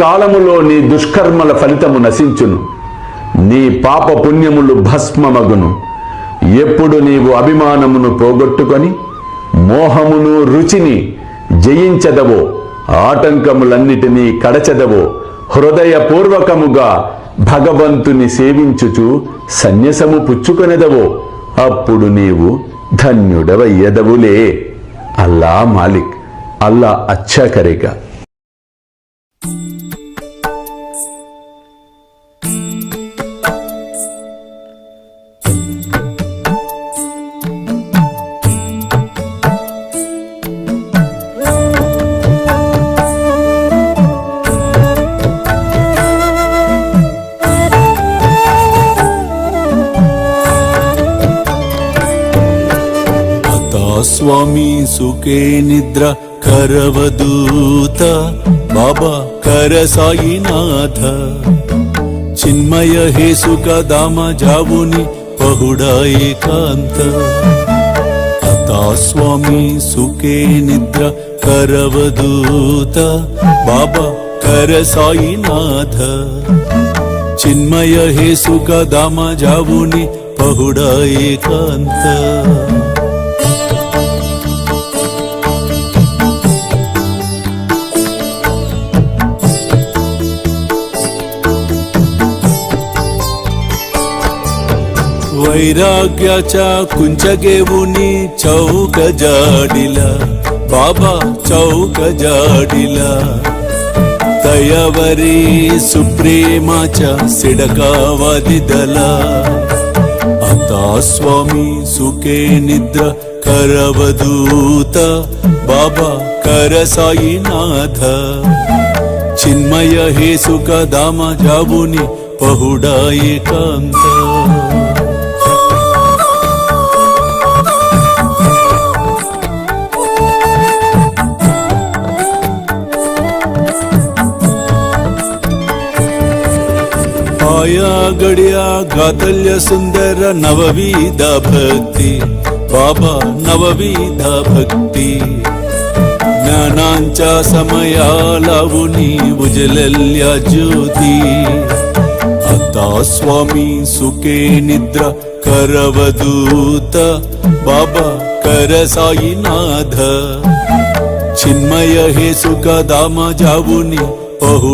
కాలములో నీ దుష్కర్మల ఫలితము నశించును, నీ పాప పుణ్యములు భస్మమగును. ఎప్పుడు నీవు అభిమానమును పోగొట్టుకొని మోహమును రుచిని జయించదవో, ఆటంకములన్నిటినీ కడచెదవో, హృదయపూర్వకముగా భగవంతుని సేవించుచు సన్యసము పుచ్చుకొనెదవో, అప్పుడు నీవు ధన్యుడవయ్యదవులే. అల్లా మాలిక్, అల్లా అచ్చా కరేగా. ಸ್ವಾಮಿ ಸುಖೇ ನಿದ್ರ ಕರವದೂತ ಬಾಬಾ ಕರ ಸಾಯಿನಾಥ ಚಿನ್ಮಯ ಹೇ ಸುಖ ಧಾಮ ಜಾವುನಿ ಪಹುಡಾ ಏಕಾಂತ ಅತಾ ಸ್ವಾಮಿ ಸುಖೇ ನಿದ್ರ ಕರವದೂತ ಬಾಬಾ ಕರ ಸಾಯಿನಾಥ ಚಿನ್ಮಯ ಹೇ ಸುಖ ಧಾಮ ಜಾವುನಿ ಪಹುಡಾ ಏಕಾಂತ वैराग्याच्या कुंचगेवुनी चौक जाडिला बाबा चौक जाडिला तयावरी सुप्रेमाच्या सिडकावा दिदला आता स्वामी सुखे निद्र करवदूत बाबा कर साईनाथ चिन्मय हे सुख धाम जावुनी पहुडा एकांत आया गड्या गातल्य सुंदर नवविध भक्ती बाबा नवविध भक्ती ज्ञानांच्या समया लावुनी उजलल्या ज्योती आता स्वामी सुखे निद्रा करवदूत बाबा कर साईनाथ चिन्मय हे सुख धाम जावुनी पहु